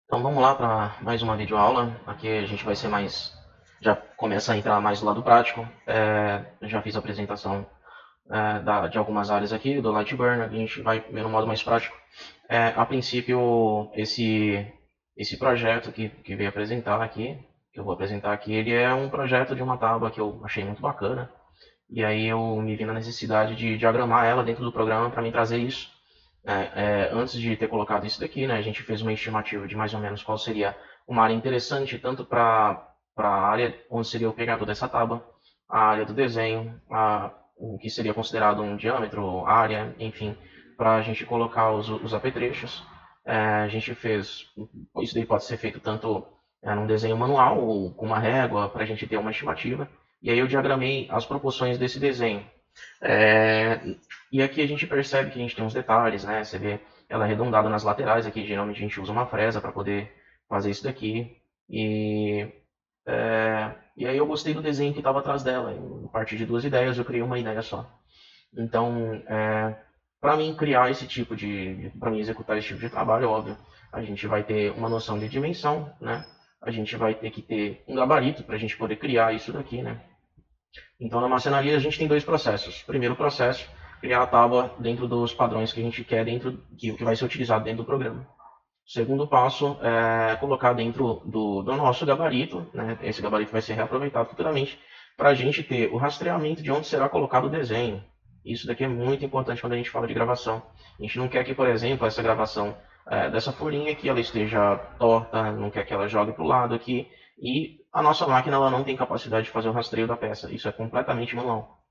Então vamos lá para mais uma videoaula. Aqui a gente vai ser mais, já começa a entrar mais do lado prático. Eu já fiz a apresentação de algumas áreas aqui do Lightburn. A gente vai ver no modo mais prático. A princípio, esse projeto que veio apresentar aqui, que eu vou apresentar aqui, ele é um projeto de uma tábua que eu achei muito bacana. E aí eu me vi na necessidade de diagramar ela dentro do programa para me trazer isso. Antes de ter colocado isso daqui, né, a gente fez uma estimativa de mais ou menos qual seria uma área interessante, tanto para a área onde seria o pegador dessa tábua, a área do desenho, o que seria considerado um diâmetro, área, enfim, para a gente colocar os apetrechos. A gente fez, isso daí pode ser feito tanto num desenho manual ou com uma régua, para a gente ter uma estimativa. E aí eu diagramei as proporções desse desenho. É, e aqui a gente percebe que a gente tem uns detalhes, né? Você vê ela arredondada nas laterais, aqui geralmente a gente usa uma fresa para poder fazer isso daqui. E, e aí eu gostei do desenho que estava atrás dela. A partir de duas ideias eu criei uma ideia só. Então, para mim criar esse tipo para mim executar esse tipo de trabalho, óbvio, a gente vai ter uma noção de dimensão, né? A gente vai ter que ter um gabarito para a gente poder criar isso daqui, né? Então, na marcenaria, a gente tem dois processos. Primeiro processo, criar a tábua dentro dos padrões que a gente quer, que vai ser utilizado dentro do programa. O segundo passo é colocar dentro do nosso gabarito, né? Esse gabarito vai ser reaproveitado futuramente, para a gente ter o rastreamento de onde será colocado o desenho. Isso daqui é muito importante quando a gente fala de gravação. A gente não quer que, por exemplo, essa gravação dessa folhinha aqui ela esteja torta, não quer que ela jogue para o lado aqui. E a nossa máquina ela não tem capacidade de fazer o rastreio da peça. Isso é completamente manual.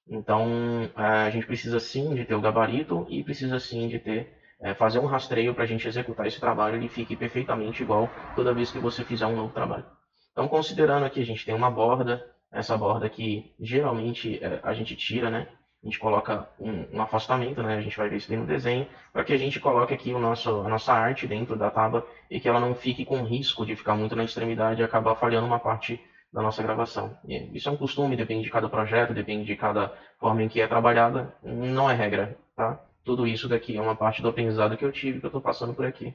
Então, a gente precisa sim de ter o gabarito e precisa sim de ter fazer um rastreio para a gente executar esse trabalho e ele fique perfeitamente igual toda vez que você fizer um novo trabalho. Então, considerando aqui, a gente tem uma borda, essa borda aqui geralmente a gente tira, né? A gente coloca um afastamento, né? A gente vai ver isso aí no desenho, para que a gente coloque aqui a nossa arte dentro da tábua e que ela não fique com risco de ficar muito na extremidade e acabar falhando uma parte da nossa gravação. E isso é um costume, depende de cada projeto, depende de cada forma em que é trabalhada, não é regra, tá? Tudo isso daqui é uma parte do aprendizado que eu tive, que eu estou passando por aqui.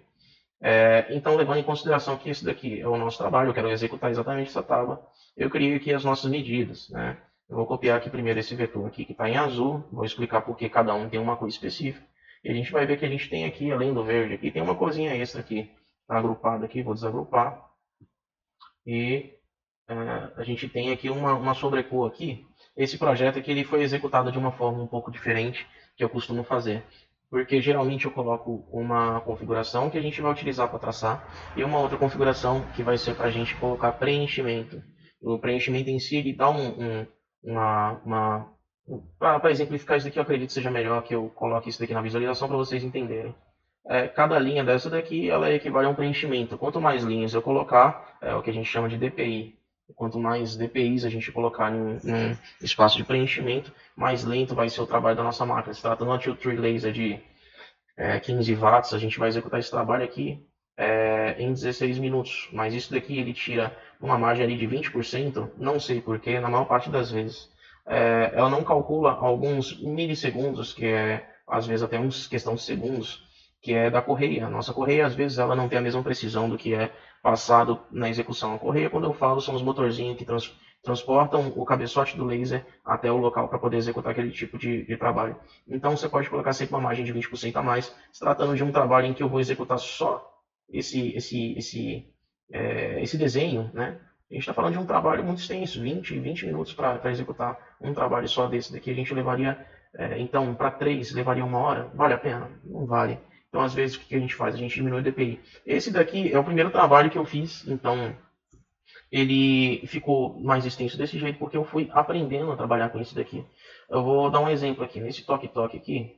Então, levando em consideração que esse daqui é o nosso trabalho, eu quero executar exatamente essa tábua, eu criei aqui as nossas medidas, né? Eu vou copiar aqui primeiro esse vetor aqui que está em azul, vou explicar por que cada um tem uma cor específica, e a gente vai ver que a gente tem aqui, além do verde aqui, tem uma corzinha extra aqui, está agrupada aqui, vou desagrupar, e a gente tem aqui uma sobrecor aqui. Esse projeto aqui ele foi executado de uma forma um pouco diferente que eu costumo fazer. Porque geralmente eu coloco uma configuração que a gente vai utilizar para traçar e uma outra configuração que vai ser para a gente colocar preenchimento. O preenchimento em si ele dá uma para exemplificar isso daqui, eu acredito que seja melhor que eu coloque isso daqui na visualização para vocês entenderem. Cada linha dessa daqui ela equivale a um preenchimento. Quanto mais linhas eu colocar, é o que a gente chama de DPI. Quanto mais DPIs a gente colocar em espaço de preenchimento, mais lento vai ser o trabalho da nossa máquina. Se tratando de uma tilt-tree laser de 15 watts, a gente vai executar esse trabalho aqui em 16 minutos. Mas isso daqui ele tira uma margem ali de 20%, não sei porquê, na maior parte das vezes. Ela não calcula alguns milissegundos, que é às vezes até uns questão de segundos, que é da correia. A nossa correia, às vezes, ela não tem a mesma precisão do que é passado na execução. A correia, quando eu falo, são os motorzinhos que transportam o cabeçote do laser até o local para poder executar aquele tipo de trabalho. Então, você pode colocar sempre uma margem de 20% a mais, se tratando de um trabalho em que eu vou executar só esse desenho, né? A gente está falando de um trabalho muito extenso, 20 minutos para executar um trabalho só desse daqui. A gente levaria, então, para três, levaria uma hora. Vale a pena? Não vale. Então, às vezes, o que a gente faz? A gente diminui o DPI. Esse daqui é o primeiro trabalho que eu fiz, então ele ficou mais extenso desse jeito porque eu fui aprendendo a trabalhar com isso daqui. Eu vou dar um exemplo aqui. Nesse toque-toque aqui,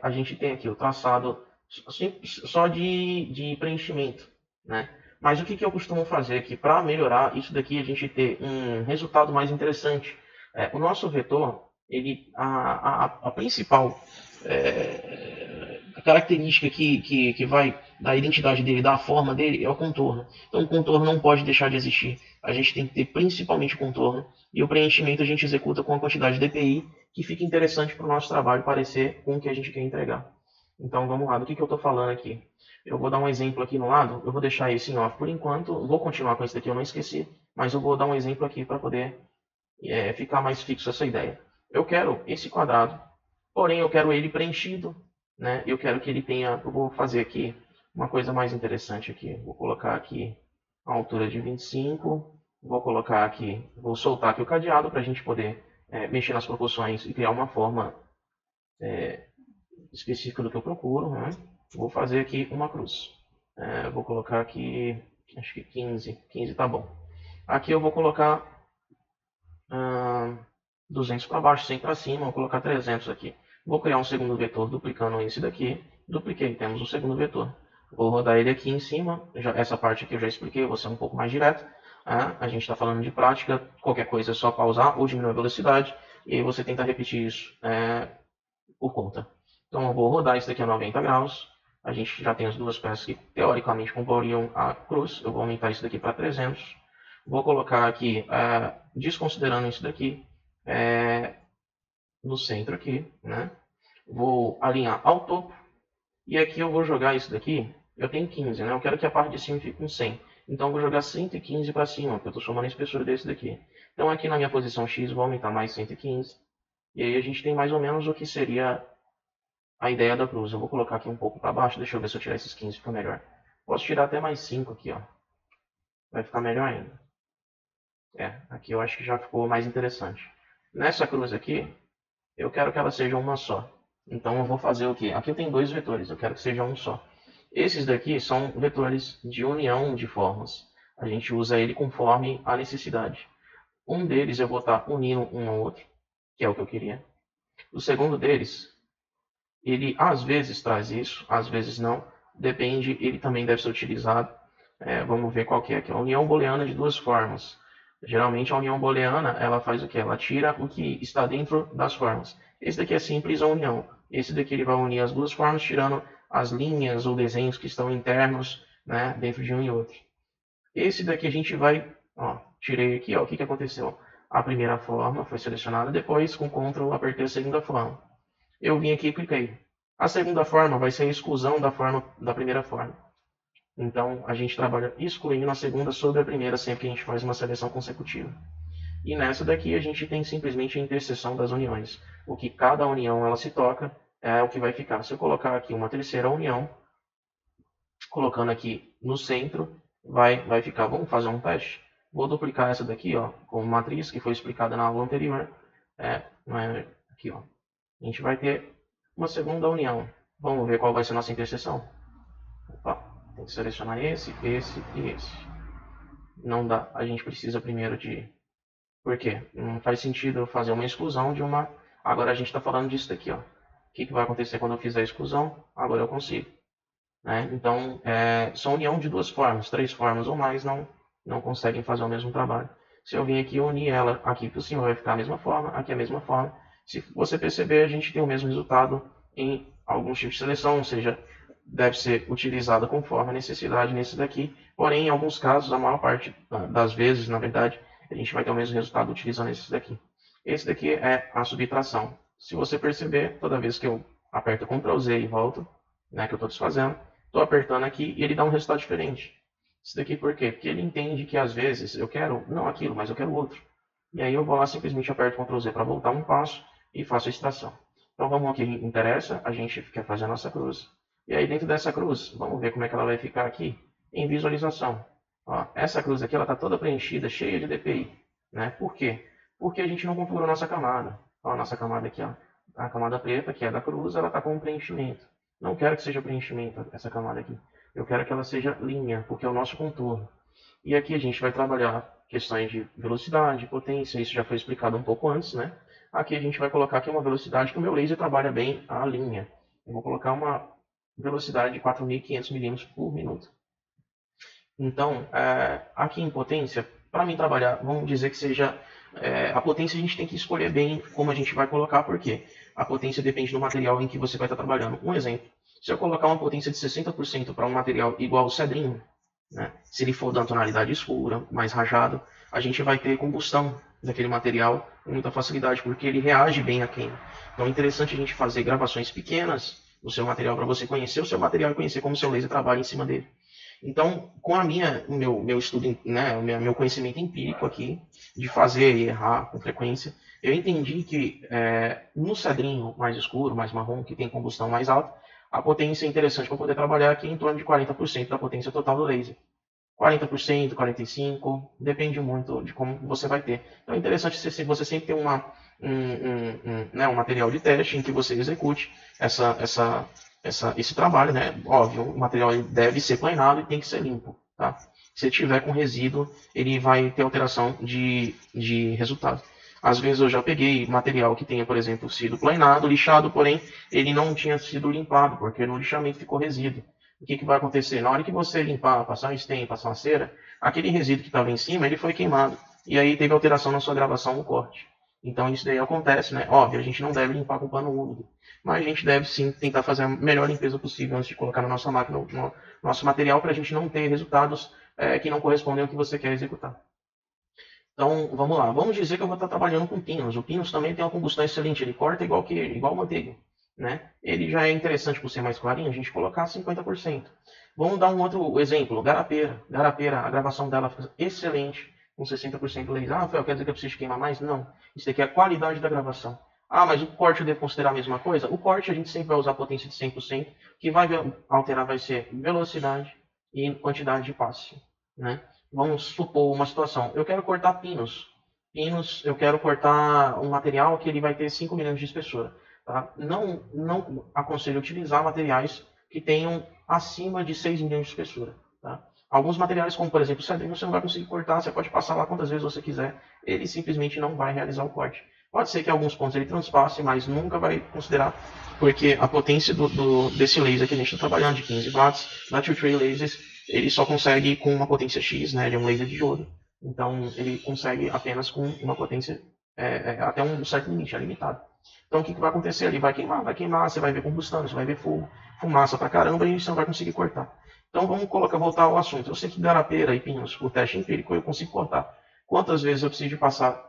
a gente tem aqui o traçado só de preenchimento, né? Mas o que eu costumo fazer aqui para melhorar isso daqui, a gente ter um resultado mais interessante? O nosso vetor, a principal a característica que vai dar a identidade dele, dar a forma dele, é o contorno. Então o contorno não pode deixar de existir. A gente tem que ter principalmente o contorno. E o preenchimento a gente executa com a quantidade de DPI que fica interessante para o nosso trabalho parecer com o que a gente quer entregar. Então vamos lá, do que eu estou falando aqui? Eu vou dar um exemplo aqui no lado, eu vou deixar esse em off por enquanto, vou continuar com esse daqui, eu não esqueci, mas eu vou dar um exemplo aqui para poder ficar mais fixo essa ideia. Eu quero esse quadrado, porém eu quero ele preenchido, né? Eu quero que ele tenha, eu vou fazer aqui uma coisa mais interessante aqui, vou colocar aqui a altura de 25, vou colocar aqui, vou soltar aqui o cadeado para a gente poder mexer nas proporções e criar uma forma específica do que eu procuro, né? Vou fazer aqui uma cruz. Vou colocar aqui, acho que 15 tá bom. Aqui eu vou colocar 200 para baixo, 100 para cima, vou colocar 300 aqui. Vou criar um segundo vetor duplicando esse daqui. Dupliquei, temos um segundo vetor. Vou rodar ele aqui em cima. Essa parte aqui eu já expliquei, vou ser um pouco mais direto. A gente está falando de prática, qualquer coisa é só pausar ou diminuir a velocidade. E aí você tenta repetir isso por conta. Então eu vou rodar isso daqui a 90 graus. A gente já tem as duas peças que teoricamente comporiam a cruz. Eu vou aumentar isso daqui para 300. Vou colocar aqui, desconsiderando isso daqui, no centro aqui, né? Vou alinhar ao topo. E aqui eu vou jogar isso daqui. Eu tenho 15, né? Eu quero que a parte de cima fique com 100. Então eu vou jogar 115 para cima, porque eu estou somando a espessura desse daqui. Então aqui na minha posição X vou aumentar mais 115. E aí a gente tem mais ou menos o que seria a ideia da cruz. Eu vou colocar aqui um pouco para baixo. Deixa eu ver se eu tirar esses 15 fica melhor. Posso tirar até mais 5 aqui, ó. Vai ficar melhor ainda. Aqui eu acho que já ficou mais interessante. Nessa cruz aqui, eu quero que ela seja uma só. Então eu vou fazer o quê? Aqui tem dois vetores, eu quero que seja um só. Esses daqui são vetores de união de formas. A gente usa ele conforme a necessidade. Um deles eu vou estar unindo um ao outro, que é o que eu queria. O segundo deles, ele às vezes traz isso, às vezes não. Depende, ele também deve ser utilizado. Vamos ver qual que é aqui. A união booleana de duas formas. Geralmente a união booleana, ela faz o que? Ela tira o que está dentro das formas. Esse daqui é simples a união. Esse daqui ele vai unir as duas formas, tirando as linhas ou desenhos que estão internos, né, dentro de um e outro. Esse daqui a gente vai, tirei aqui, o que aconteceu? A primeira forma foi selecionada, depois com Ctrl apertei a segunda forma. Eu vim aqui e cliquei. A segunda forma vai ser a exclusão da primeira forma. Então, a gente trabalha excluindo a segunda sobre a primeira sempre que a gente faz uma seleção consecutiva. E nessa daqui a gente tem simplesmente a interseção das uniões. O que cada união ela se toca é o que vai ficar. Se eu colocar aqui uma terceira união, colocando aqui no centro, vai ficar. Vamos fazer um teste? Vou duplicar essa daqui, com matriz que foi explicada na aula anterior. Aqui, a gente vai ter uma segunda união. Vamos ver qual vai ser a nossa interseção? Opa. Tem que selecionar esse e esse. Não dá. A gente precisa primeiro de... Por quê? Não faz sentido eu fazer uma exclusão de uma... Agora a gente está falando disso daqui, ó. O que vai acontecer quando eu fizer a exclusão? Agora eu consigo. Né? Então, são união de duas formas. 3 formas ou mais não conseguem fazer o mesmo trabalho. Se eu vir aqui e unir ela aqui por cima, vai ficar a mesma forma. Aqui a mesma forma. Se você perceber, a gente tem o mesmo resultado em alguns tipos de seleção, ou seja... deve ser utilizada conforme a necessidade nesse daqui. Porém, em alguns casos, a maior parte das vezes, na verdade, a gente vai ter o mesmo resultado utilizando esse daqui. Esse daqui é a subtração. Se você perceber, toda vez que eu aperto Ctrl Z e volto, né, que eu estou desfazendo, estou apertando aqui e ele dá um resultado diferente. Isso daqui por quê? Porque ele entende que às vezes eu quero, não aquilo, mas eu quero outro. E aí eu vou lá, simplesmente aperto Ctrl Z para voltar um passo e faço a extração. Então vamos ao que interessa, a gente quer fazer a nossa cruz. E aí dentro dessa cruz, vamos ver como é que ela vai ficar aqui em visualização. Essa cruz aqui está toda preenchida, cheia de DPI. Né? Por quê? Porque a gente não configurou nossa camada. A nossa camada aqui, a camada preta, que é da cruz, ela está com preenchimento. Não quero que seja preenchimento essa camada aqui. Eu quero que ela seja linha, porque é o nosso contorno. E aqui a gente vai trabalhar questões de velocidade, potência, isso já foi explicado um pouco antes, né? Aqui a gente vai colocar aqui uma velocidade que o meu laser trabalha bem a linha. Eu vou colocar uma velocidade de 4.500 milímetros por minuto. Então, aqui em potência, para mim trabalhar, vamos dizer que seja... a potência a gente tem que escolher bem como a gente vai colocar, porque a potência depende do material em que você vai estar trabalhando. Um exemplo, se eu colocar uma potência de 60% para um material igual o cedrinho, né, se ele for da tonalidade escura, mais rajado, a gente vai ter combustão daquele material com muita facilidade, porque ele reage bem a queima. Então é interessante a gente fazer gravações pequenas, o seu material, para você conhecer o seu material e conhecer como o seu laser trabalha em cima dele. Então, com o meu estudo, né, o meu conhecimento empírico aqui, de fazer e errar com frequência, eu entendi que no cedrinho mais escuro, mais marrom, que tem combustão mais alta, a potência interessante para poder trabalhar aqui é em torno de 40% da potência total do laser. 40%, 45%, depende muito de como você vai ter. Então é interessante você sempre ter né, um material de teste em que você execute esse trabalho, né? Óbvio, o material deve ser planado e tem que ser limpo, tá? Se tiver com resíduo, ele vai ter alteração de resultado. Às vezes eu já peguei material que tenha, por exemplo, sido planado, lixado, porém ele não tinha sido limpado, porque no lixamento ficou resíduo. O que vai acontecer? Na hora que você limpar, passar um stain, passar uma cera, aquele resíduo que estava em cima, ele foi queimado. E aí teve alteração na sua gravação no corte. Então isso daí acontece, né? Óbvio, a gente não deve limpar com pano úmido, mas a gente deve sim tentar fazer a melhor limpeza possível antes de colocar na nossa máquina no nosso material para a gente não ter resultados que não correspondem ao que você quer executar. Então, vamos lá. Vamos dizer que eu vou estar trabalhando com pinos. O pinos também tem uma combustão excelente. Ele corta igual manteiga, né? Ele já é interessante por ser mais clarinho, a gente colocar 50%. Vamos dar um outro exemplo. Garapeira. Garapeira, a gravação dela fica excelente com 60% laser. Ah, Rafael, quer dizer que eu preciso queimar mais? Não. Isso aqui é a qualidade da gravação. Ah, mas o corte eu devo considerar a mesma coisa? O corte a gente sempre vai usar a potência de 100%. O que vai alterar vai ser velocidade e quantidade de passe, né? Vamos supor uma situação. Eu quero cortar pinos. Pinos, eu quero cortar um material que ele vai ter 5 milhões de espessura. Tá? Não aconselho utilizar materiais que tenham acima de 6 milhões de espessura. Tá? Alguns materiais, como por exemplo o cedrinho, você não vai conseguir cortar, você pode passar lá quantas vezes você quiser, ele simplesmente não vai realizar o corte. Pode ser que em alguns pontos ele transpasse, mas nunca vai considerar, porque a potência desse laser que a gente está trabalhando, de 15 watts, da Two Tray Lasers, ele só consegue com uma potência X, né? Ele é um laser de diodo. Então, ele consegue apenas com uma potência até um certo limite, é limitado. Então, o que vai acontecer? Ele vai queimar, você vai ver combustão, você vai ver fogo, fumaça pra caramba e você não vai conseguir cortar. Então, vamos voltar ao assunto. Eu sei que garapeira e pinos, por teste empírico, eu consigo cortar. Quantas vezes eu preciso passar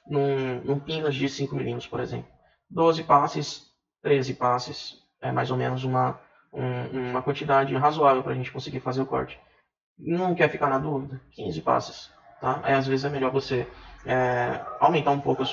num pinos de 5 milímetros, por exemplo? 12 passes, 13 passes, é mais ou menos uma quantidade razoável para a gente conseguir fazer o corte. Não quer ficar na dúvida? 15 passes. Tá? Às vezes é melhor você aumentar um pouco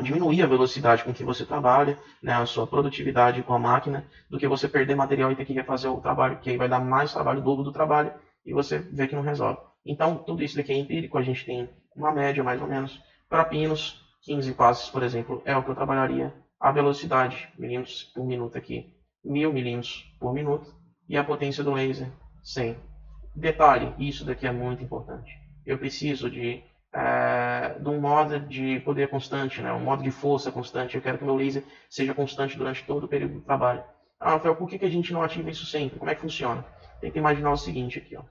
diminuir a velocidade com que você trabalha, né, a sua produtividade com a máquina, do que você perder material e ter que refazer o trabalho, que aí vai dar mais trabalho, o dobro do trabalho, e você vê que não resolve. Então, tudo isso daqui é empírico, a gente tem uma média mais ou menos. Para pinos, 15 passes, por exemplo, é o que eu trabalharia. A velocidade, milímetros por minuto aqui, 1000 milímetros por minuto. E a potência do laser, 100. Detalhe, isso daqui é muito importante. Eu preciso de um modo de poder constante, né? Um modo de força constante. Eu quero que o meu laser seja constante durante todo o período do trabalho. Ah, Rafael, por que a gente não ativa isso sempre? Como é que funciona? Tem que imaginar o seguinte aqui, ó.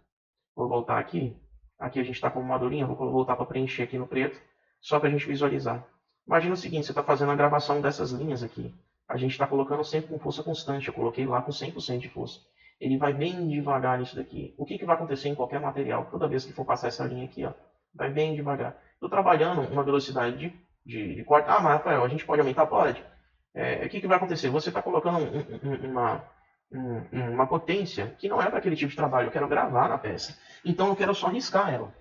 Vou voltar aqui. Aqui a gente está com uma modulinha, vou voltar para preencher aqui no preto, só para a gente visualizar. Imagina o seguinte, você está fazendo a gravação dessas linhas aqui. A gente está colocando sempre com força constante. Eu coloquei lá com 100% de força. Ele vai bem devagar nisso daqui. O que vai acontecer em qualquer material? Toda vez que for passar essa linha aqui, ó, vai bem devagar. Estou trabalhando uma velocidade de corte. Ah, mas Rafael, a gente pode aumentar? Pode. O que vai acontecer? Você está colocando uma potência que não é para aquele tipo de trabalho. Eu quero gravar na peça. Então eu quero só riscar ela.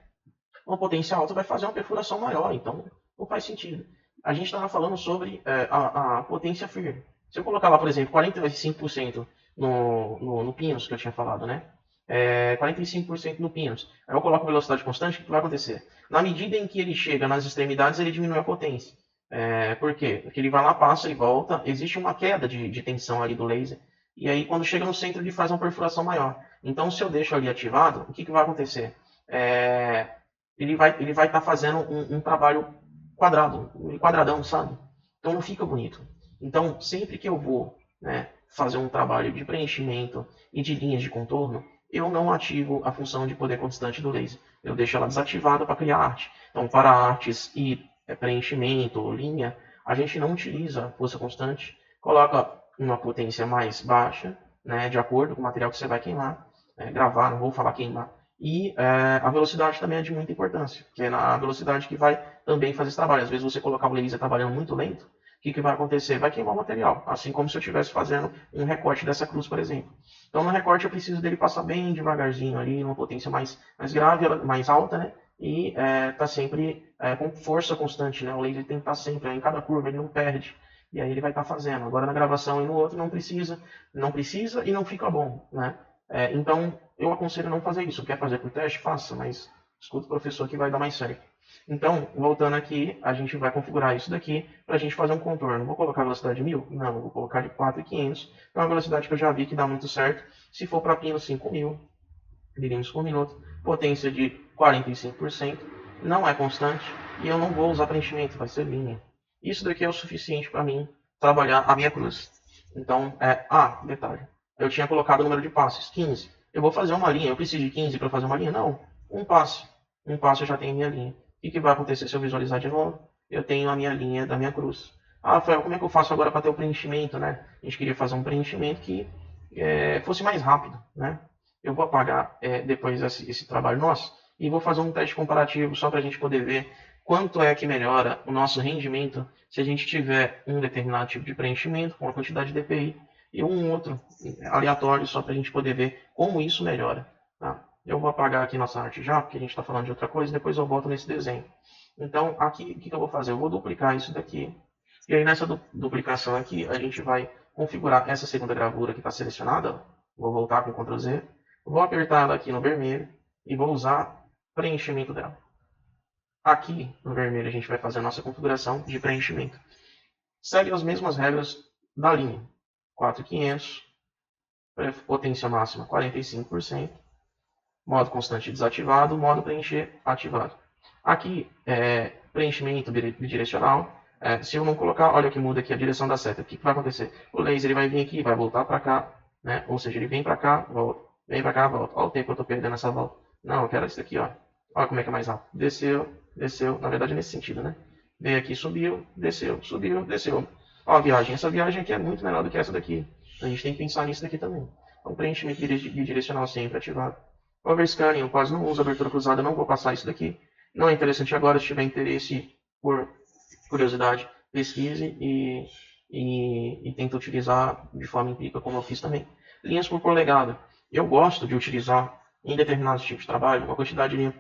Uma potência alta vai fazer uma perfuração maior. Então não faz sentido. A gente estava falando sobre a potência firme. Se eu colocar lá, por exemplo, 45% no pinos que eu tinha falado, né? 45% no pinos. Aí eu coloco velocidade constante, o que vai acontecer? Na medida em que ele chega nas extremidades, ele diminui a potência. Por quê? Porque ele vai lá, passa e volta. Existe uma queda de tensão ali do laser. E aí, quando chega no centro, ele faz uma perfuração maior. Então, se eu deixo ali ativado, o que vai acontecer? Ele vai estar fazendo um trabalho quadrado, um quadradão, sabe? Então, não fica bonito. Então, sempre que eu vou, né, fazer um trabalho de preenchimento e de linhas de contorno, eu não ativo a função de poder constante do laser. Eu deixo ela desativada para criar arte. Então, para artes e preenchimento, linha, a gente não utiliza força constante. Coloca uma potência mais baixa, né, de acordo com o material que você vai queimar. Gravar, não vou falar queimar. E a velocidade também é de muita importância, que é a velocidade que vai também fazer esse trabalho. Às vezes você colocar o laser trabalhando muito lento, o que vai acontecer? Vai queimar o material, assim como se eu estivesse fazendo um recorte dessa cruz, por exemplo. Então no recorte eu preciso dele passar bem devagarzinho ali, numa potência mais grave, mais alta, né? E tá sempre com força constante, né? O laser tem que estar sempre, em cada curva ele não perde. E aí ele vai estar fazendo. Agora na gravação e no outro não precisa e não fica bom, né? Então eu aconselho não fazer isso. Quer fazer por teste? Faça, mas escuta o professor que vai dar mais certo. Então, voltando aqui, a gente vai configurar isso daqui para a gente fazer um contorno. Vou colocar a velocidade de 1000? Não, vou colocar de 4.500. É uma velocidade que eu já vi que dá muito certo. Se for para pino 5.000 milímetros por minuto, potência de 45%, não é constante e eu não vou usar preenchimento, vai ser linha. Isso daqui é o suficiente para mim trabalhar a minha cruz. Então, detalhe, eu tinha colocado o número de passes, 15. Eu vou fazer uma linha, eu preciso de 15 para fazer uma linha? Não, um passe. Um passe eu já tenho minha linha. O que vai acontecer se eu visualizar de novo? Eu tenho a minha linha da minha cruz. Ah, Rafael, como é que eu faço agora para ter o preenchimento, né? A gente queria fazer um preenchimento que fosse mais rápido, né? Eu vou apagar depois esse trabalho nosso e vou fazer um teste comparativo só para a gente poder ver quanto é que melhora o nosso rendimento se a gente tiver um determinado tipo de preenchimento com a quantidade de DPI e um outro aleatório só para a gente poder ver como isso melhora. Tá? Eu vou apagar aqui nossa arte já, porque a gente está falando de outra coisa, depois eu volto nesse desenho. Então, aqui, o que eu vou fazer? Eu vou duplicar isso daqui. E aí, nessa duplicação aqui, a gente vai configurar essa segunda gravura que está selecionada. Vou voltar com Ctrl Z. Vou apertar ela aqui no vermelho e vou usar preenchimento dela. Aqui no vermelho a gente vai fazer a nossa configuração de preenchimento. Segue as mesmas regras da linha. 4.500, potência máxima 45%, modo constante desativado, modo preencher ativado. Aqui, preenchimento bidirecional. Se eu não colocar, olha que muda aqui a direção da seta. O que vai acontecer? O laser ele vai vir aqui, vai voltar para cá, né? Ou seja, ele vem para cá, volta. Vem para cá, volta. Olha o tempo que eu estou perdendo essa volta. Não, eu quero isso daqui, ó. Olha como é que é mais rápido. Desceu, desceu. Na verdade, nesse sentido, né? Veio aqui, subiu, subiu, desceu. Ó a viagem. Essa viagem aqui é muito menor do que essa daqui. A gente tem que pensar nisso daqui também. Então, preenchimento bidirecional sempre ativado. Overscanning, eu quase não uso abertura cruzada, não vou passar isso daqui. Não é interessante agora, se tiver interesse por curiosidade, pesquise e tenta utilizar de forma empírica, como eu fiz também. Linhas por polegada. Eu gosto de utilizar em determinados tipos de trabalho uma quantidade de linha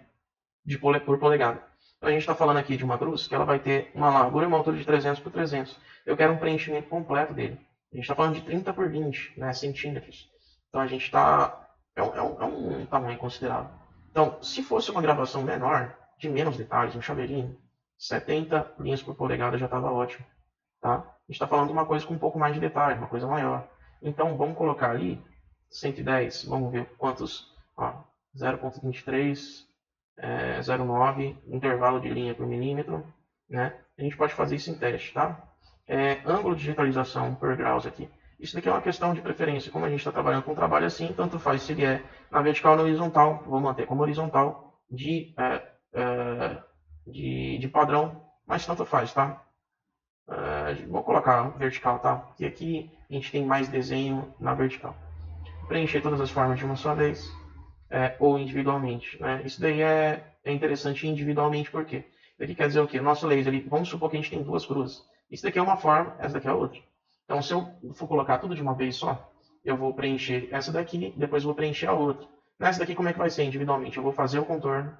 por polegada. Então a gente está falando aqui de uma cruz que ela vai ter uma largura e uma altura de 300 por 300. Eu quero um preenchimento completo dele. A gente está falando de 30 por 20, né, centímetros. Então a gente está... É um tamanho considerável. Então, se fosse uma gravação menor, de menos detalhes, um chaveirinho, 70 linhas por polegada já estava ótimo. Tá? A gente está falando de uma coisa com um pouco mais de detalhe, uma coisa maior. Então vamos colocar ali 110, vamos ver quantos, 0.23, 0,9, intervalo de linha por milímetro, né? A gente pode fazer isso em teste, tá? Ângulo de digitalização por graus aqui. Isso daqui é uma questão de preferência. Como a gente está trabalhando com um trabalho assim, tanto faz se ele é na vertical ou na horizontal. Vou manter como horizontal de padrão, mas tanto faz, tá? Vou colocar vertical, tá? Porque aqui a gente tem mais desenho na vertical. Preencher todas as formas de uma só vez ou individualmente, né? Isso daí é interessante individualmente, por quê? Isso daqui quer dizer o quê? O nosso laser, vamos supor que a gente tem duas cruzes. Isso daqui é uma forma, essa daqui é outra. Então, se eu for colocar tudo de uma vez só, eu vou preencher essa daqui, depois vou preencher a outra. Nessa daqui, como é que vai ser individualmente? Eu vou fazer o contorno,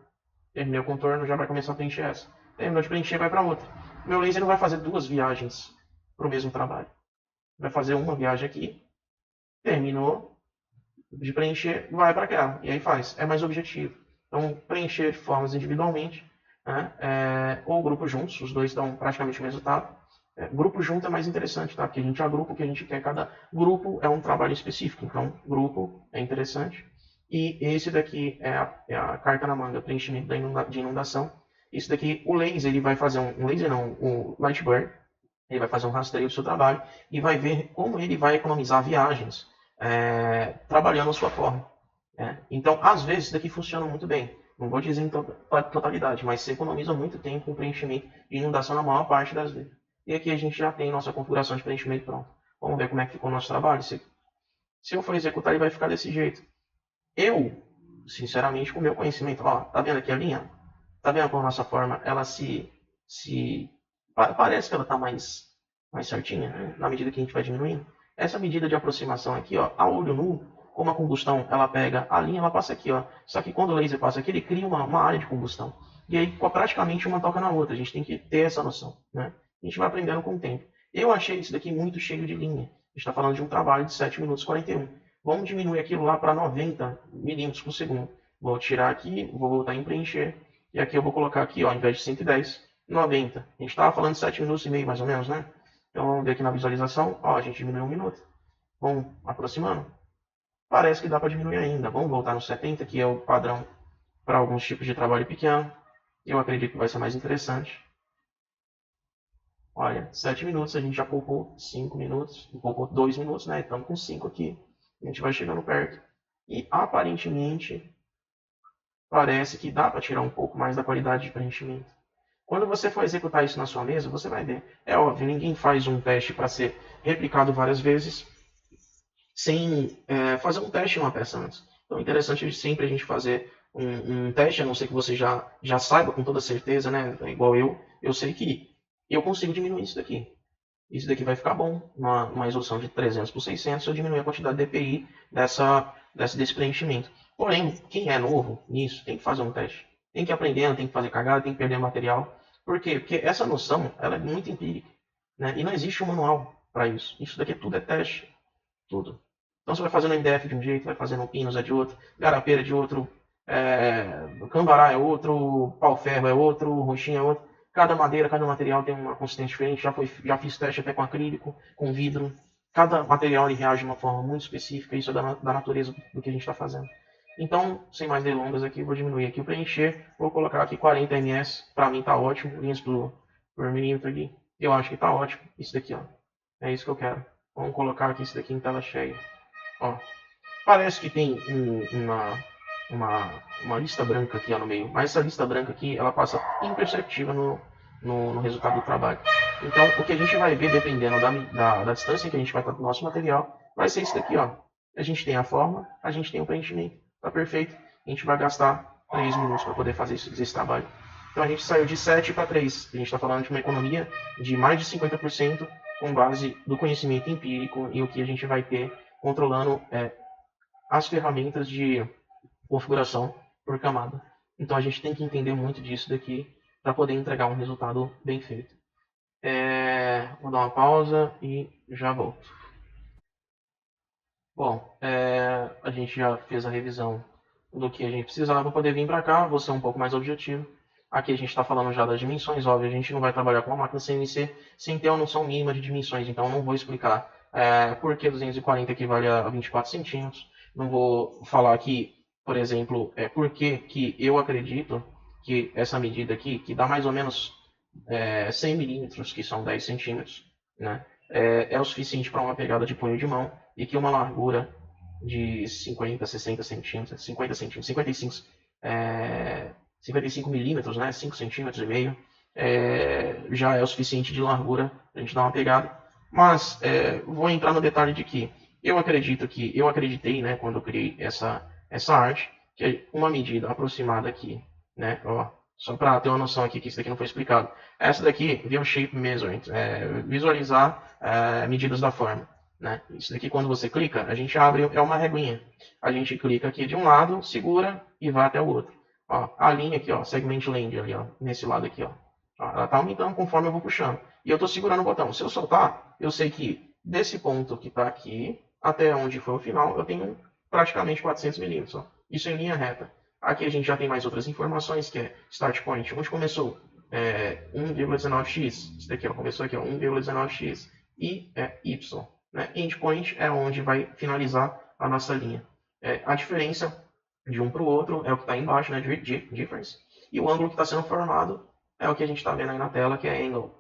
terminei o contorno, já vai começar a preencher essa. Terminou de preencher, vai para outra. Meu laser não vai fazer duas viagens para o mesmo trabalho. Vai fazer uma viagem aqui, terminou de preencher, vai para aquela. E aí faz. É mais objetivo. Então, preencher formas individualmente, né? Ou grupo juntos, os dois dão praticamente o mesmo resultado. Grupo junto é mais interessante, tá? Porque a gente agrupa o que a gente quer. Cada grupo é um trabalho específico. Então, grupo é interessante. E esse daqui é a carta na manga, preenchimento de inundação. Isso daqui, o laser, ele vai fazer um laser não, o Lightburn, ele vai fazer um rastreio do seu trabalho e vai ver como ele vai economizar viagens trabalhando a sua forma. Então, às vezes, isso daqui funciona muito bem. Não vou dizer em totalidade, mas você economiza muito tempo com preenchimento de inundação na maior parte das vezes. E aqui a gente já tem nossa configuração de preenchimento pronta. Vamos ver como é que ficou o nosso trabalho. Se eu for executar, ele vai ficar desse jeito. Eu, sinceramente, com o meu conhecimento, tá vendo aqui a linha? Tá vendo como a nossa forma, ela parece que ela tá mais mais certinha, né? Na medida que a gente vai diminuindo. Essa medida de aproximação aqui, ó, a olho nu, como a combustão ela pega a linha, ela passa aqui, ó. Só que quando o laser passa aqui, ele cria uma área de combustão. E aí praticamente uma toca na outra. A gente tem que ter essa noção, né? A gente vai aprendendo com o tempo. Eu achei isso daqui muito cheio de linha. A gente está falando de um trabalho de 7 minutos e 41. Vamos diminuir aquilo lá para 90 milímetros por segundo. Vou tirar aqui, vou voltar em preencher. E aqui eu vou colocar aqui, ó, ao invés de 110, 90. A gente estava falando de 7 minutos e meio, mais ou menos, né? Então vamos ver aqui na visualização. Ó, a gente diminuiu 1 minuto. Vamos aproximando. Parece que dá para diminuir ainda. Vamos voltar no 70, que é o padrão para alguns tipos de trabalho pequeno. Eu acredito que vai ser mais interessante. Olha, 7 minutos, a gente já poupou 5 minutos, poupou 2 minutos, né? Estamos com 5 aqui. A gente vai chegando perto. E aparentemente parece que dá para tirar um pouco mais da qualidade de preenchimento. Quando você for executar isso na sua mesa, você vai ver. É óbvio, ninguém faz um teste para ser replicado várias vezes sem fazer um teste em uma peça antes. Então é interessante sempre a gente fazer um teste, a não ser que você já saiba com toda certeza, né? Igual eu sei que eu consigo diminuir isso daqui. Isso daqui vai ficar bom, uma resolução de 300 por 600, se eu diminuir a quantidade de DPI desse preenchimento. Porém, quem é novo nisso tem que fazer um teste. Tem que ir aprendendo, tem que fazer cagada, tem que perder material. Por quê? Porque essa noção ela é muito empírica, né? E não existe um manual para isso. Isso daqui tudo é teste. Tudo. Então você vai fazendo MDF de um jeito, vai fazendo Pinos é de outro, Garapeira é de outro, Cambará é outro, Pau-Ferro é outro, Roxinha é outro. Cada madeira, cada material tem uma consistência diferente. Já fiz teste até com acrílico, com vidro. Cada material ele reage de uma forma muito específica. Isso é da natureza do que a gente está fazendo. Então, sem mais delongas aqui, vou diminuir aqui o preencher. Vou colocar aqui 40 ms. Para mim tá ótimo. Linhas por milímetro aqui. Eu acho que tá ótimo. Isso daqui, ó. É isso que eu quero. Vamos colocar aqui isso daqui em tela cheia. Ó, parece que tem uma lista branca aqui ó, no meio, mas essa lista branca aqui ela passa imperceptível no resultado do trabalho. Então, o que a gente vai ver, dependendo da distância que a gente vai estar do nosso material, vai ser isso daqui. Ó. A gente tem a forma, a gente tem o preenchimento. Tá perfeito? A gente vai gastar 3 minutos para poder fazer esse trabalho. Então, a gente saiu de 7 para 3. A gente está falando de uma economia de mais de 50% com base do conhecimento empírico e o que a gente vai ter controlando as ferramentas de configuração por camada. Então a gente tem que entender muito disso daqui para poder entregar um resultado bem feito. Vou dar uma pausa e já volto. Bom, a gente já fez a revisão do que a gente precisava para poder vir para cá. Vou ser um pouco mais objetivo. Aqui a gente está falando já das dimensões, óbvio, a gente não vai trabalhar com uma máquina CNC sem ter uma noção mínima de dimensões, então não vou explicar por que 240 equivale a 24 centímetros. Não vou falar aqui, por exemplo, por que eu acredito que essa medida aqui, que dá mais ou menos 100 milímetros, que são 10 centímetros, né, é o suficiente para uma pegada de punho de mão e que uma largura de 50, 60 centímetros, 50 centímetros, 55 milímetros, né, 5 centímetros e meio, já é o suficiente de largura para a gente dar uma pegada. Mas vou entrar no detalhe de que eu acreditei, né, quando eu criei essa arte, que uma medida aproximada aqui, né, ó, só para ter uma noção aqui que isso daqui não foi explicado. Essa daqui, View Shape Measurement, visualizar medidas da forma. Né? Isso daqui, quando você clica, a gente abre, é uma reguinha. A gente clica aqui de um lado, segura e vai até o outro. Ó, a linha aqui, ó, Segment Length ali, ó, nesse lado aqui, ó. Ela está aumentando conforme eu vou puxando. E eu estou segurando o botão. Se eu soltar, eu sei que desse ponto que está aqui até onde foi o final, eu tenho praticamente 400 milímetros. Ó. Isso em linha reta. Aqui a gente já tem mais outras informações, que é Start Point, onde começou 1,19x. Isso daqui ó, começou aqui, 1,19x. E Y. Né? Endpoint é onde vai finalizar a nossa linha. A diferença de um para o outro é o que está embaixo, né? Difference. E o ângulo que está sendo formado é o que a gente está vendo aí na tela, que é angle.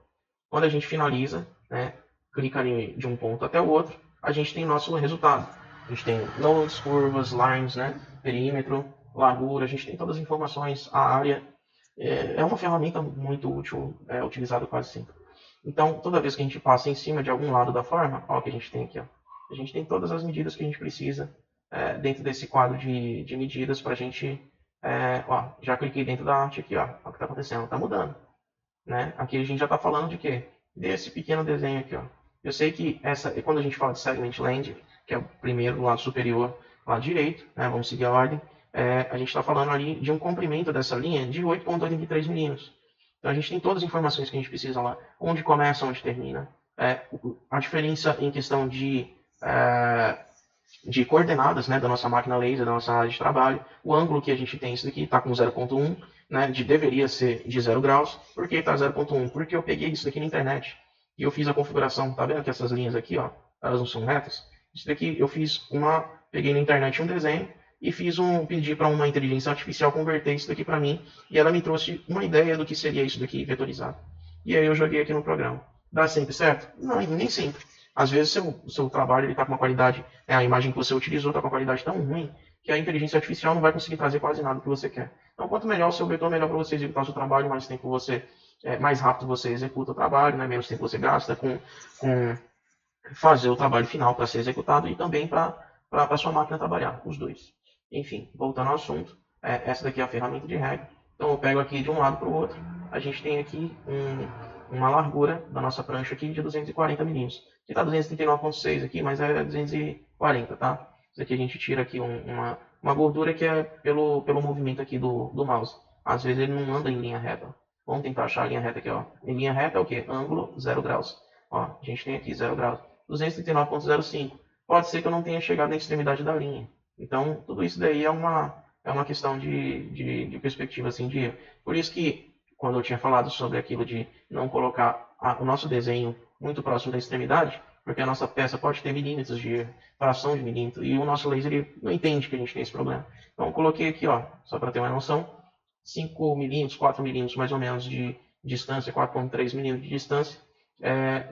Quando a gente finaliza, né, clica ali de um ponto até o outro, a gente tem nosso resultado. A gente tem nodes, curvas, lines, né, perímetro, largura, a gente tem todas as informações, a área. É uma ferramenta muito útil, utilizada quase sempre. Então, toda vez que a gente passa em cima de algum lado da forma, ó, o que a gente tem aqui, ó. A gente tem todas as medidas que a gente precisa dentro desse quadro de medidas para a gente... ó, já cliquei dentro da arte aqui, ó. Olha o que está acontecendo, está mudando. Né? Aqui a gente já está falando de quê? desse pequeno desenho aqui, ó. Eu sei que quando a gente fala de segment length, que é o primeiro do lado superior, lado direito, né, vamos seguir a ordem, a gente está falando ali de um comprimento dessa linha de 8,83 milímetros. Então a gente tem todas as informações que a gente precisa lá, onde começa, onde termina, a diferença em questão de coordenadas, né, da nossa máquina laser, da nossa área de trabalho, o ângulo que a gente tem, isso daqui está com 0,1, né, deveria ser de 0 graus. Por que está 0,1? Porque eu peguei isso daqui na internet e eu fiz a configuração. Tá vendo que essas linhas aqui, ó, elas não são retas? Isso daqui eu peguei na internet um desenho e pedi para uma inteligência artificial converter isso daqui para mim, e ela me trouxe uma ideia do que seria isso daqui vetorizado. E aí eu joguei aqui no programa. Dá sempre certo? Não, nem sempre. Às vezes o seu trabalho está com uma qualidade, a imagem que você utilizou está com uma qualidade tão ruim que a inteligência artificial não vai conseguir trazer quase nada do que você quer. Então, quanto melhor o seu vetor, melhor para você executar o seu trabalho, mais rápido você executa o trabalho, né? Menos tempo você gasta com fazer o trabalho final para ser executado e também para a sua máquina trabalhar, os dois. Enfim, voltando ao assunto, essa daqui é a ferramenta de regra. Então eu pego aqui de um lado para o outro, a gente tem aqui uma largura da nossa prancha aqui de 240 milímetros. Aqui está 239,6 aqui, mas é 240, tá? Isso aqui a gente tira aqui uma gordura que é pelo movimento aqui do mouse. Às vezes ele não anda em linha reta. Vamos tentar achar a linha reta aqui, ó. Em linha reta é o quê? Ângulo 0 graus. Ó, a gente tem aqui 0 graus. 239,05. Pode ser que eu não tenha chegado na extremidade da linha. Então, tudo isso daí é uma questão de perspectiva, assim, de erro. Por isso que, quando eu tinha falado sobre aquilo de não colocar o nosso desenho muito próximo da extremidade, porque a nossa peça pode ter milímetros de erro, fração de milímetro, e o nosso laser ele não entende que a gente tem esse problema. Então, eu coloquei aqui, ó, só para ter uma noção, 5 milímetros, 4 milímetros mais ou menos de distância, 4,3 milímetros de distância,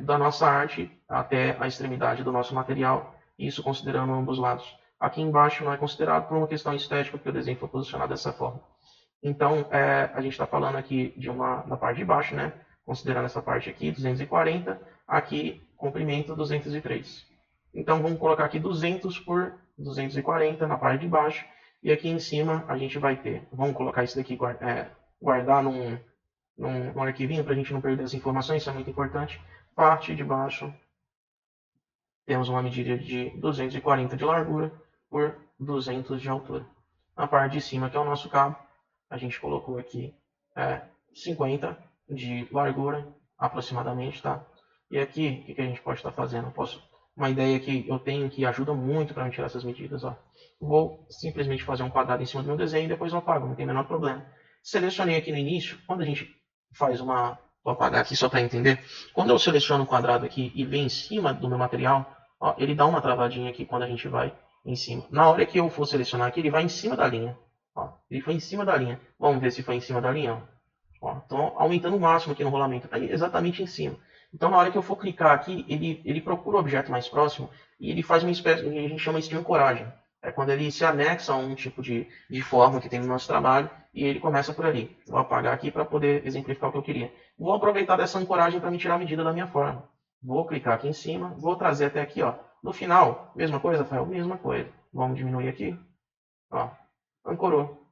da nossa arte até a extremidade do nosso material, isso considerando ambos lados. Aqui embaixo não é considerado por uma questão estética, porque o desenho foi posicionado dessa forma. Então, a gente está falando aqui da parte de baixo, né? Considerando essa parte aqui, 240, aqui, comprimento 203. Então, vamos colocar aqui 200 por 240 na parte de baixo, e aqui em cima a gente vai ter, vamos colocar isso daqui, guardar num arquivinho para a gente não perder as informações, isso é muito importante. Parte de baixo, temos uma medida de 240 de largura por 200 de altura. Na parte de cima, que é o nosso cabo, a gente colocou aqui 50 de largura, aproximadamente, tá? E aqui, o que a gente pode estar fazendo? Uma ideia que eu tenho que ajuda muito para me tirar essas medidas, ó. Vou simplesmente fazer um quadrado em cima do meu desenho e depois eu apago, não tem o menor problema. Selecionei aqui no início, quando a gente faz vou apagar aqui só para entender. Quando eu seleciono o quadrado aqui e vem em cima do meu material, ó, ele dá uma travadinha aqui quando a gente vai em cima. Na hora que eu for selecionar aqui, ele vai em cima da linha. Ó, ele foi em cima da linha. Vamos ver se foi em cima da linha. Ó, então, aumentando o máximo aqui no rolamento. Está exatamente em cima. Então, na hora que eu for clicar aqui, ele procura o objeto mais próximo e ele faz uma espécie, a gente chama isso de ancoragem. É quando ele se anexa a um tipo de forma que tem no nosso trabalho e ele começa por ali. Vou apagar aqui para poder exemplificar o que eu queria. Vou aproveitar dessa ancoragem para me tirar a medida da minha forma. Vou clicar aqui em cima, vou trazer até aqui, ó. No final, mesma coisa, Rafael? Mesma coisa. Vamos diminuir aqui. Ó, ancorou.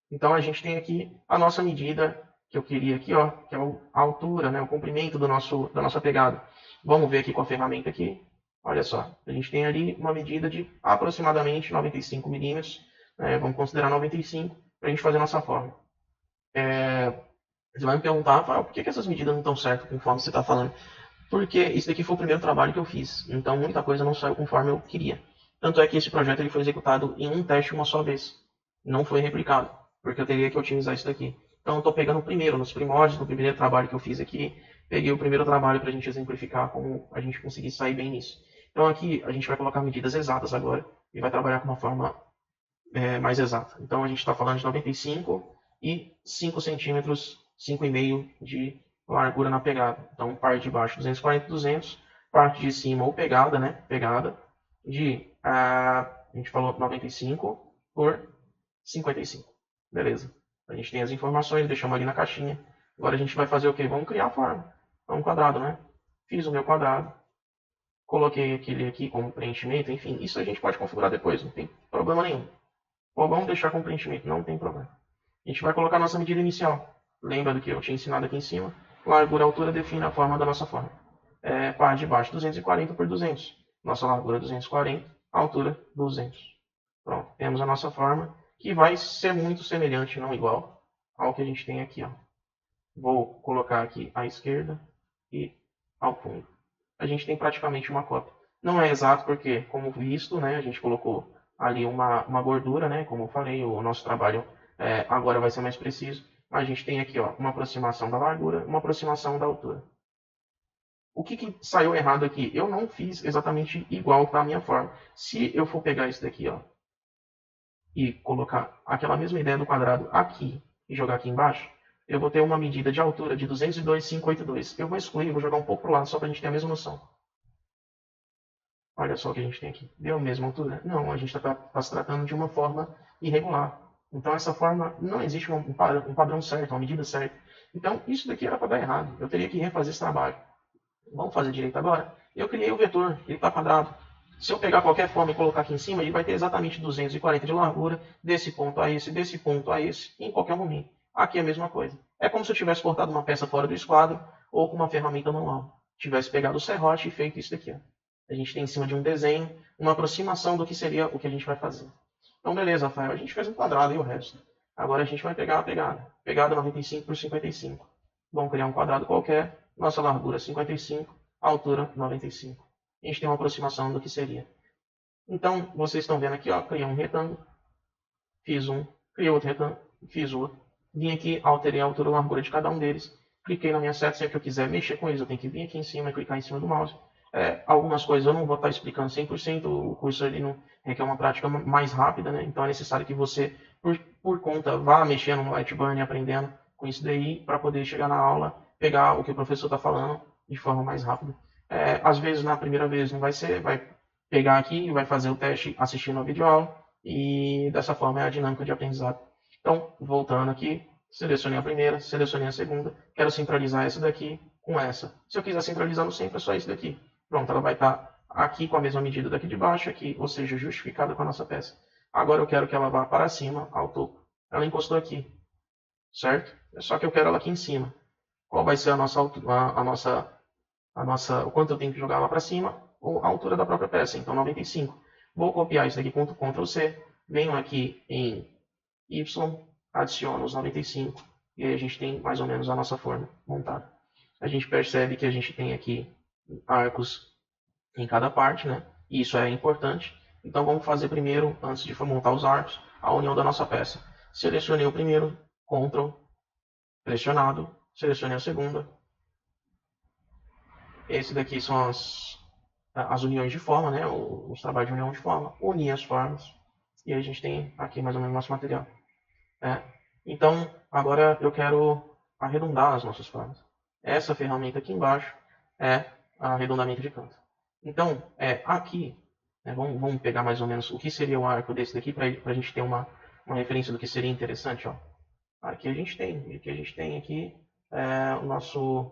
Então, a gente tem aqui a nossa medida que eu queria aqui, ó, que é a altura, né, o comprimento da nossa pegada. Vamos ver aqui com a ferramenta aqui. Olha só, a gente tem ali uma medida de aproximadamente 95 milímetros. Vamos considerar 95 para a gente fazer a nossa forma. Você vai me perguntar, Rafael, por que essas medidas não estão certas conforme você está falando? Porque isso daqui foi o primeiro trabalho que eu fiz. Então, muita coisa não saiu conforme eu queria. Tanto é que esse projeto ele foi executado em um teste uma só vez. Não foi replicado, porque eu teria que otimizar isso daqui. Então, eu estou pegando o primeiro, nos primórdios, no primeiro trabalho que eu fiz aqui. Peguei o primeiro trabalho para a gente exemplificar como a gente conseguir sair bem nisso. Então, aqui a gente vai colocar medidas exatas agora e vai trabalhar com uma forma mais exata. Então, a gente está falando de 95 e 5 centímetros, 5,5 de largura na pegada. Então, parte de baixo 240, 200, parte de cima ou pegada, né? Pegada a gente falou 95 por 55. Beleza. A gente tem as informações, deixamos ali na caixinha. Agora a gente vai fazer o quê? Vamos criar a forma. É um quadrado, né? Fiz o meu quadrado. Coloquei aquele aqui como preenchimento. Enfim, isso a gente pode configurar depois. Não tem problema nenhum. Ou vamos deixar com preenchimento. Não tem problema. A gente vai colocar a nossa medida inicial. Lembra do que eu tinha ensinado aqui em cima? Largura, altura define a forma da nossa forma. Parte de baixo 240 por 200. Nossa largura 240, altura 200. Pronto, temos a nossa forma, que vai ser muito semelhante, não igual, ao que a gente tem aqui. Ó. Vou colocar aqui à esquerda e ao fundo. A gente tem praticamente uma cópia. Não é exato porque, como visto, né, a gente colocou ali uma gordura, né, como eu falei, o nosso trabalho agora vai ser mais preciso. A gente tem aqui ó, uma aproximação da largura, uma aproximação da altura. O que saiu errado aqui? Eu não fiz exatamente igual para a minha forma. Se eu for pegar isso daqui ó, e colocar aquela mesma ideia do quadrado aqui e jogar aqui embaixo, eu vou ter uma medida de altura de 202,582. Eu vou excluir, vou jogar um pouco para o lado só para a gente ter a mesma noção. Olha só o que a gente tem aqui. Deu a mesma altura? Não, a gente está se tratando de uma forma irregular. Então, essa forma, não existe um padrão certo, uma medida certa. Então, isso daqui era para dar errado. Eu teria que refazer esse trabalho. Vamos fazer direito agora? Eu criei o vetor, ele está quadrado. Se eu pegar qualquer forma e colocar aqui em cima, ele vai ter exatamente 240 de largura, desse ponto a esse, em qualquer momento. Aqui é a mesma coisa. É como se eu tivesse cortado uma peça fora do esquadro ou com uma ferramenta manual. Tivesse pegado o serrote e feito isso daqui. Ó. A gente tem em cima de um desenho, uma aproximação do que seria o que a gente vai fazer. Então, beleza, Rafael, a gente fez um quadrado e o resto. Agora a gente vai pegar a pegada. Pegada 95 por 55. Vamos criar um quadrado qualquer. Nossa largura 55, altura 95. A gente tem uma aproximação do que seria. Então, vocês estão vendo aqui, ó, criei um retângulo, fiz um, criei outro retângulo, fiz outro. Vim aqui, alterei a altura e a largura de cada um deles. Cliquei na minha seta, sempre que eu quiser mexer com eles, eu tenho que vir aqui em cima e clicar em cima do mouse. Algumas coisas eu não vou estar explicando 100%, o curso ele não requer uma prática mais rápida, né? Então é necessário que você, por conta, vá mexendo no Lightburn e aprendendo com isso daí, para poder chegar na aula, pegar o que o professor está falando de forma mais rápida. Às vezes, na primeira vez, não vai ser, vai pegar aqui, vai fazer o teste assistindo a videoaula, e dessa forma é a dinâmica de aprendizado. Então, voltando aqui, selecionei a primeira, selecionei a segunda, quero centralizar essa daqui com essa. Se eu quiser centralizar no centro, é só isso daqui. Pronto, ela vai estar aqui com a mesma medida daqui de baixo, aqui, ou seja, justificada com a nossa peça. Agora eu quero que ela vá para cima, ao topo. Ela encostou aqui, certo? Só que eu quero ela aqui em cima. Qual vai ser o quanto eu tenho que jogar lá para cima, ou a altura da própria peça, então 95. Vou copiar isso aqui com Ctrl C, venho aqui em Y, adiciono os 95, e aí a gente tem mais ou menos a nossa forma montada. A gente percebe que a gente tem aqui arcos em cada parte, né? E isso é importante. Então vamos fazer primeiro, antes de montar os arcos, a união da nossa peça. Selecionei o primeiro, Ctrl, pressionado, selecionei a segunda. Esse daqui são as uniões de forma, né? Os trabalhos de união de forma. Unir as formas. E aí a gente tem aqui mais ou menos o nosso material. Então, agora eu quero arredondar as nossas formas. Essa ferramenta aqui embaixo é arredondamento de canto. Então, aqui, né, vamos pegar mais ou menos o que seria o arco desse daqui, para a gente ter uma referência do que seria interessante. Ó. Aqui a gente tem aqui o nosso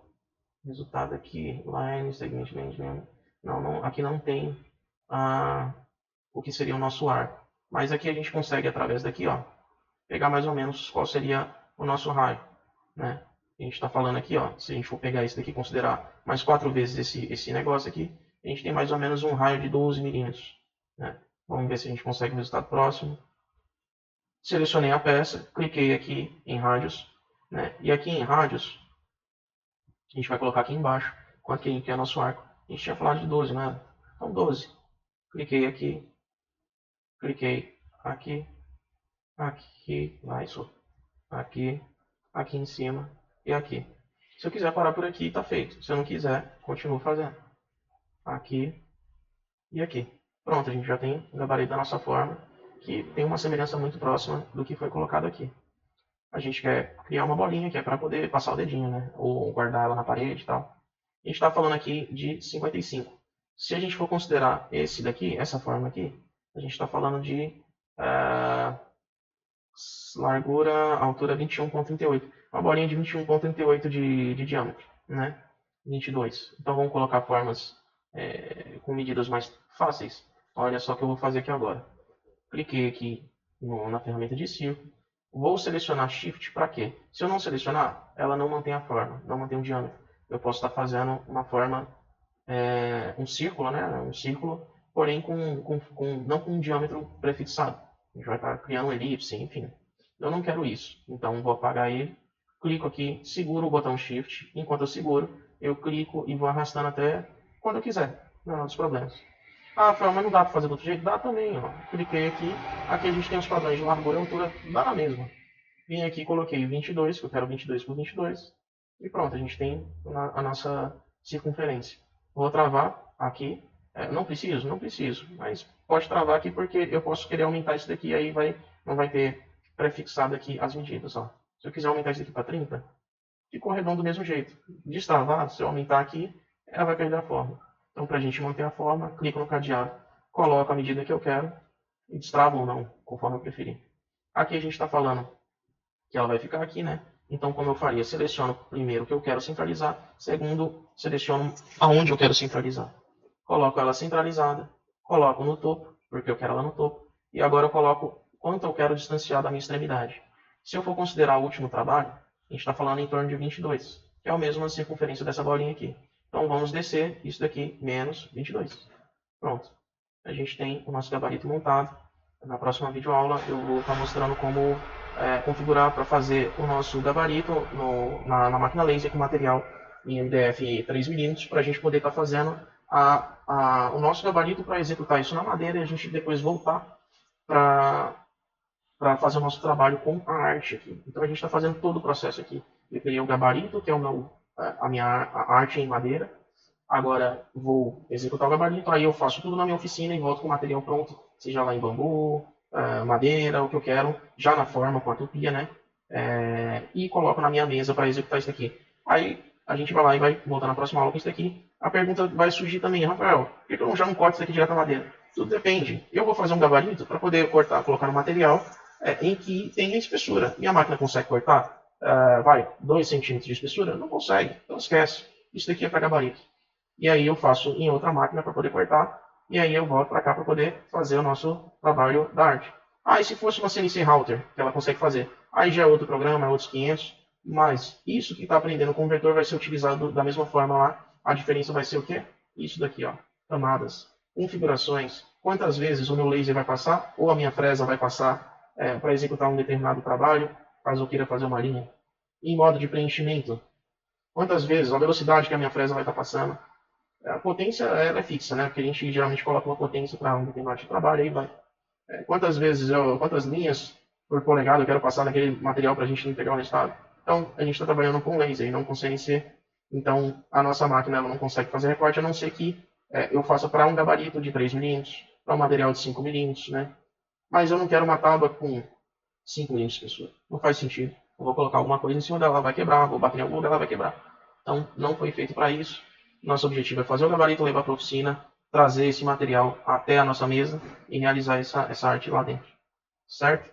resultado aqui, line, segment, management. Não, aqui não tem o que seria o nosso arco. Mas aqui a gente consegue, através daqui, ó, pegar mais ou menos qual seria o nosso raio. Né? A gente está falando aqui, ó, se a gente for pegar isso daqui e considerar mais 4 vezes esse negócio aqui, a gente tem mais ou menos um raio de 12 milímetros. Né? Vamos ver se a gente consegue o resultado próximo. Selecionei a peça, cliquei aqui em rádios, né? E aqui em rádios, a gente vai colocar aqui embaixo quanto que é nosso arco. A gente tinha falado de 12, né? Então 12. Cliquei aqui, cliquei aqui, aqui, isso, aqui em cima e aqui. Se eu quiser parar por aqui, está feito. Se eu não quiser, continuo fazendo. Aqui e aqui. Pronto, a gente já tem o gabarito da nossa forma, que tem uma semelhança muito próxima do que foi colocado aqui. A gente quer criar uma bolinha que é para poder passar o dedinho, né? Ou guardar ela na parede e tal. A gente está falando aqui de 55. Se a gente for considerar esse daqui, essa forma aqui, a gente está falando de largura, altura 21,38. Uma bolinha de 21,38 de diâmetro, né? 22. Então vamos colocar formas com medidas mais fáceis. Olha só o que eu vou fazer aqui agora. Cliquei aqui na ferramenta de círculo. Vou selecionar Shift para quê? Se eu não selecionar, ela não mantém a forma, não mantém o diâmetro. Eu posso estar fazendo uma forma, um círculo, né? Um círculo, porém não com um diâmetro prefixado. A gente vai estar criando um elipse, enfim. Eu não quero isso. Então, vou apagar ele, clico aqui, seguro o botão Shift. Enquanto eu seguro, eu clico e vou arrastando até quando eu quiser. Não há dos problemas. Ah, Rafael, mas não dá para fazer do outro jeito? Dá também, ó. Cliquei aqui. Aqui a gente tem os padrões de largura e altura, dá na mesma. Vim aqui e coloquei 22, que eu quero 22 por 22. E pronto, a gente tem a nossa circunferência. Vou travar aqui. Não preciso? Não preciso. Mas pode travar aqui porque eu posso querer aumentar isso daqui. Aí não vai ter prefixado aqui as medidas. Ó. Se eu quiser aumentar isso aqui para 30, ficou redondo do mesmo jeito. Destravar, se eu aumentar aqui, ela vai perder a forma. Então, para a gente manter a forma, clico no cadeado, coloco a medida que eu quero e destravo ou não, conforme eu preferir. Aqui a gente está falando que ela vai ficar aqui, né? Então, como eu faria? Seleciono primeiro o que eu quero centralizar, segundo, seleciono aonde eu quero centralizar. Coloco ela centralizada, coloco no topo, porque eu quero ela no topo, e agora eu coloco quanto eu quero distanciar da minha extremidade. Se eu for considerar o último trabalho, a gente está falando em torno de 22, que é a mesma circunferência dessa bolinha aqui. Então, vamos descer isso daqui, menos 22. Pronto. A gente tem o nosso gabarito montado. Na próxima videoaula eu vou estar mostrando como configurar para fazer o nosso gabarito na máquina laser com material em MDF 3mm, para a gente poder estar fazendo o nosso gabarito para executar isso na madeira e a gente depois voltar para fazer o nosso trabalho com a arte aqui. Então a gente está fazendo todo o processo aqui. Eu criei o gabarito, que é a minha arte em madeira. Agora vou executar o gabarito, aí eu faço tudo na minha oficina e volto com o material pronto, seja lá em bambu, madeira, o que eu quero, já na forma, com a tupia, né? E coloco na minha mesa para executar isso aqui. Aí a gente vai lá e vai voltar na próxima aula com isso daqui. A pergunta vai surgir também, Rafael, por que eu já não corto isso aqui direto na madeira? Tudo depende. Eu vou fazer um gabarito para poder cortar, colocar no material em que tenha espessura. Minha máquina consegue cortar? 2 centímetros de espessura? Não consegue, então esquece. Isso daqui é para gabarito. E aí eu faço em outra máquina para poder cortar, e aí eu volto para cá para poder fazer o nosso trabalho da arte. E se fosse uma CNC Router, que ela consegue fazer? Aí já é outro programa, é outros 500, mas isso que está aprendendo o convertor vai ser utilizado da mesma forma lá. A diferença vai ser o quê? Isso daqui, ó, camadas, configurações, quantas vezes o meu laser vai passar, ou a minha fresa vai passar para executar um determinado trabalho, caso eu queira fazer uma linha. Em modo de preenchimento, quantas vezes, a velocidade que a minha fresa vai estar passando. A potência ela é fixa, né? Porque a gente geralmente coloca uma potência para um determinado de trabalho, aí vai. Quantas linhas por polegada eu quero passar naquele material para a gente entregar o resultado. Então, a gente está trabalhando com laser e não com CNC. Então, a nossa máquina ela não consegue fazer recorte, a não ser que eu faça para um gabarito de 3mm, para um material de 5mm, né? Mas eu não quero uma tábua com 5mm de espessura. Não faz sentido. Eu vou colocar alguma coisa em cima dela, ela vai quebrar, vou bater em algum lugar, ela vai quebrar. Então, não foi feito para isso. Nosso objetivo é fazer o gabarito, levar para a oficina, trazer esse material até a nossa mesa e realizar essa arte lá dentro. Certo?